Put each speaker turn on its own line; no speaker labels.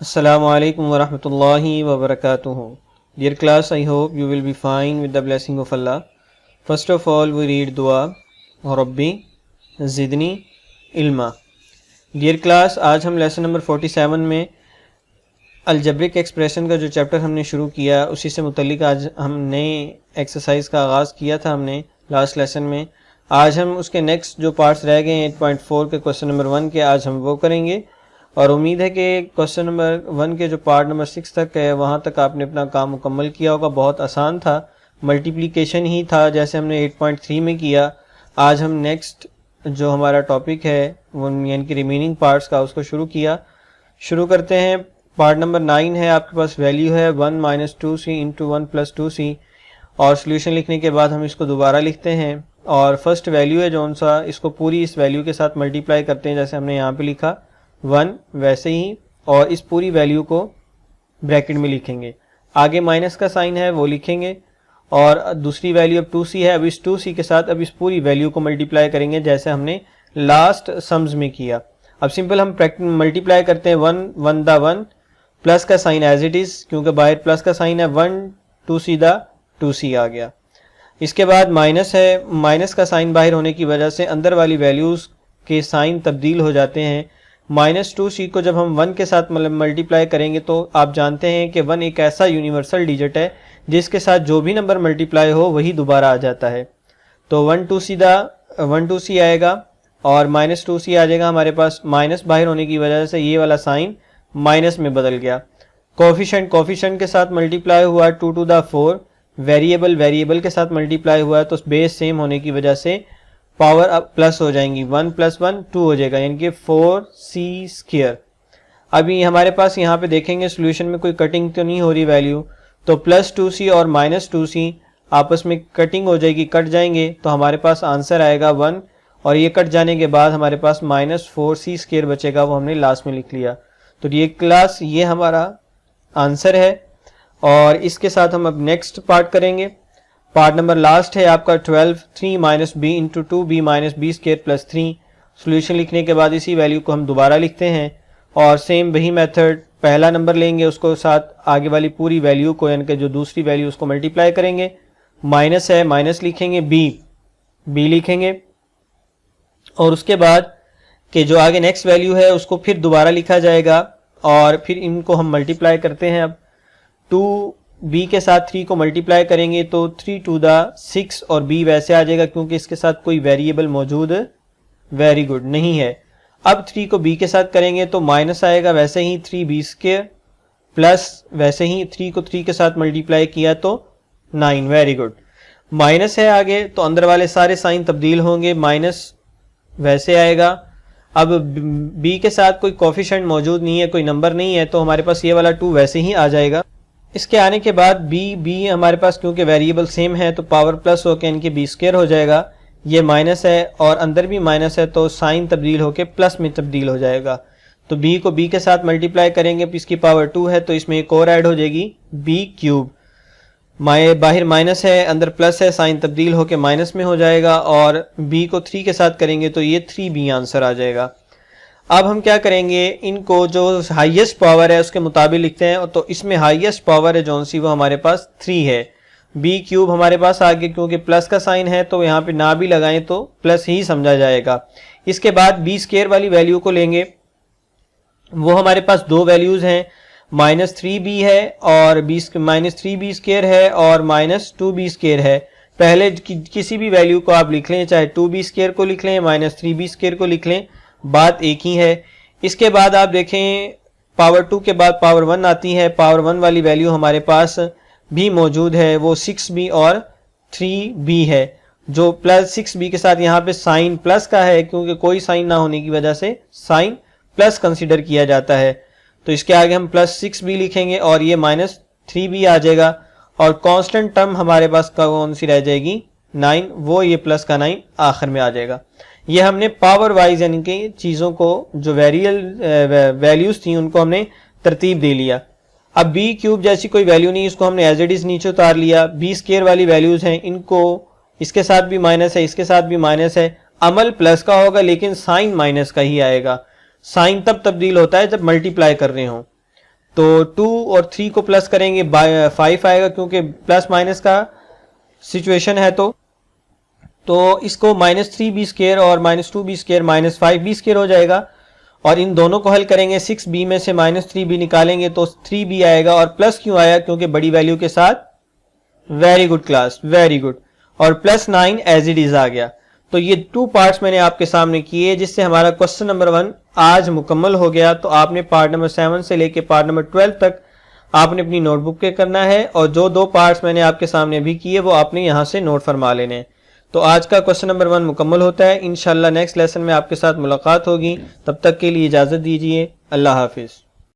Assalamu alaikum wa rahmatullahi wa barakatuhu. Dear class, I hope you will be fine with the blessing of Allah. First of all, we read dua Rabbi Zidni Ilma. Dear class, आज हम lesson number 47 में algebraic expression का जो chapter हमने शुरू किया उसी से मुतल्लिक आज हम नए एक्सरसाइज का आगाज़ किया था हमने लास्ट लेसन में। आज हम उसके नेक्स्ट जो पार्ट्स रह गए हैं 8.4 के क्वेश्चन नंबर 1 के, आज हम वो करेंगे और उम्मीद है कि क्वेश्चन नंबर 1 के जो पार्ट नंबर 6 तक है वहाँ तक आपने अपना काम मुकम्मल किया होगा। बहुत आसान था, मल्टीप्लिकेशन ही था जैसे हमने 8.3 में किया। आज हम नेक्स्ट जो हमारा टॉपिक है वो यानी कि रिमेनिंग पार्ट्स का उसको शुरू करते हैं। पार्ट नंबर 9 है, आपके पास वैल्यू है 1 - 2c इंटू 1 + 2c और सोल्यूशन लिखने के बाद हम इसको दोबारा लिखते हैं और फर्स्ट वैल्यू है जौन सा इसको पूरी इस वैल्यू के साथ मल्टीप्लाई करते हैं जैसे हमने यहाँ पे लिखा 1 वैसे ही, और इस पूरी वैल्यू को ब्रैकेट में लिखेंगे। आगे माइनस का साइन है वो लिखेंगे और दूसरी वैल्यू अब 2c है। अब इस 2c के साथ अब इस पूरी वैल्यू को मल्टीप्लाई करेंगे जैसे हमने लास्ट सम्स में किया। अब सिंपल हम मल्टीप्लाई करते हैं 1 1 दा 1 प्लस का साइन एज इट इज, क्योंकि बाहर प्लस का साइन है 1 2c दा 2c आ गया। इसके बाद माइनस है, माइनस का साइन बाहर होने की वजह से अंदर वाली वैल्यूज के साइन तब्दील हो जाते हैं। -2c को जब हम 1 के साथ मल्टीप्लाई करेंगे तो आप जानते हैं कि 1 एक ऐसा यूनिवर्सल डिजिट है जिसके साथ जो भी नंबर मल्टीप्लाई हो वही दोबारा आ जाता है। तो 1 2c आएगा और -2c आ जाएगा हमारे पास। माइनस बाहर होने की वजह से ये वाला साइन माइनस में बदल गया। कोफिशिएंट के साथ मल्टीप्लाई हुआ 2 to the 4, वेरिएबल के साथ मल्टीप्लाई हुआ है तो बेस सेम होने की वजह से पावर अब प्लस हो जाएंगी, 1 + 1 2 हो जाएगा यानी कि 4c²। अभी हमारे पास यहाँ पे देखेंगे सोल्यूशन में कोई कटिंग तो नहीं हो रही वैल्यू, तो +2c और -2c आपस में कटिंग हो जाएगी, कट जाएंगे तो हमारे पास आंसर आएगा 1 और ये कट जाने के बाद हमारे पास -4c² बचेगा, वो हमने लास्ट में लिख लिया। तो ये क्लास ये हमारा आंसर है और इसके साथ हम अब नेक्स्ट पार्ट करेंगे। पार्ट नंबर लास्ट है आपका 12 3 - b into 2b - b² + 3। Solution लिखने के बाद इसी वैल्यू को हम दोबारा लिखते हैं और सेम वही मेथड, पहला नंबर लेंगे उसको साथ आगे वाली पूरी वैल्यू को यानी कि जो दूसरी वैल्यू उसको मल्टीप्लाई करेंगे। माइनस है, माइनस लिखेंगे, b लिखेंगे और उसके बाद कि जो आगे नेक्स्ट वैल्यू है उसको फिर दोबारा लिखा जाएगा और फिर इनको हम मल्टीप्लाई करते हैं। अब 2b के साथ 3 को मल्टीप्लाई करेंगे तो 3 to the 6 और b वैसे आ जाएगा क्योंकि इसके साथ कोई वेरिएबल मौजूद वेरी गुड नहीं है। अब 3 को b के साथ करेंगे तो माइनस आएगा, वैसे ही 3b² प्लस वैसे ही 3 को 3 के साथ मल्टीप्लाई किया तो 9, वेरी गुड। माइनस है आगे तो अंदर वाले सारे साइन तब्दील होंगे, माइनस वैसे आएगा। अब b के साथ कोई कोफिशिएंट मौजूद नहीं है, कोई नंबर नहीं है तो हमारे पास ये वाला 2 वैसे ही आ जाएगा। इसके आने के बाद b हमारे पास क्योंकि वेरिएबल सेम है तो पावर प्लस होकर इनके b² हो जाएगा। ये माइनस है और अंदर भी माइनस है तो साइन तब्दील होकर प्लस में तब्दील हो जाएगा। तो b को b के साथ मल्टीप्लाई करेंगे, इसकी पावर 2 है तो इसमें एक और ऐड हो जाएगी b³। बाहर माइनस है अंदर प्लस है, साइन तब्दील होकर माइनस में हो जाएगा और b को 3 के साथ करेंगे तो ये 3b आंसर आ जाएगा। अब हम क्या करेंगे, इनको जो हाईएस्ट पावर है उसके मुताबिक लिखते हैं। तो इसमें हाईएस्ट पावर है जौन सी वो हमारे पास 3 है। b³ हमारे पास आगे क्योंकि प्लस का साइन है तो यहाँ पे ना भी लगाएं तो प्लस ही समझा जाएगा। इसके बाद b² वाली वैल्यू को लेंगे, वो हमारे पास दो वैल्यूज हैं, -3b है और -3b² है और -2b² है। पहले किसी भी वैल्यू को आप लिख लें, चाहे 2b² को लिख लें -3b² को लिख लें, बात एक ही है। इसके बाद आप देखें पावर 2 के बाद पावर 1 आती है। पावर 1 वाली वैल्यू हमारे पास भी मौजूद है, वो 6b और 3b है। जो प्लस 6b के साथ यहाँ पे साइन प्लस का है क्योंकि कोई साइन ना होने की वजह से साइन प्लस कंसिडर किया जाता है। तो इसके आगे हम +6b लिखेंगे और ये -3b आ जाएगा और कांस्टेंट टर्म हमारे पास कौन सी रह जाएगी 9, वो ये प्लस का 9 आखिर में आ जाएगा। ये हमने पावर वाइज यानी कि चीज़ों को जो वैल्यूज थी उनको हमने तरतीब दे लिया। अब b³ जैसी कोई वैल्यू नहीं, इसको हमने एज इट इज नीचे उतार लिया। b² वाली वैल्यूज हैं, इनको इसके साथ भी माइनस है, इसके साथ भी माइनस है, अमल प्लस का होगा लेकिन साइन माइनस का ही आएगा। साइन तब तब्दील होता है जब मल्टीप्लाई कर रहे हो। तो 2 और 3 को प्लस करेंगे 5 आएगा, क्योंकि प्लस माइनस का सिचुएशन है। तो इसको -3b² और -2b² -5b² हो जाएगा। और इन दोनों को हल करेंगे, 6b में से -3b निकालेंगे तो 3b आएगा। और प्लस क्यों आया? क्योंकि बड़ी वैल्यू के साथ। Very good class, very good. और +9 एज इट इज आ गया। तो ये 2 पार्ट्स मैंने आपके सामने किए, जिससे हमारा क्वेश्चन नंबर 1 आज मुकम्मल हो गया। तो आपने पार्ट नंबर 7 से लेके पार्ट नंबर 12 तक आपने अपनी नोटबुक पे करना है, और जो 2 पार्ट्स मैंने आपके सामने अभी किए वो आपने यहां से नोट फरमा लेने हैं। तो आज का क्वेश्चन नंबर 1 मुकम्मल होता है। इंशाल्लाह नेक्स्ट लेसन में आपके साथ मुलाकात होगी। तब तक के लिए इजाजत दीजिए। अल्लाह हाफिज।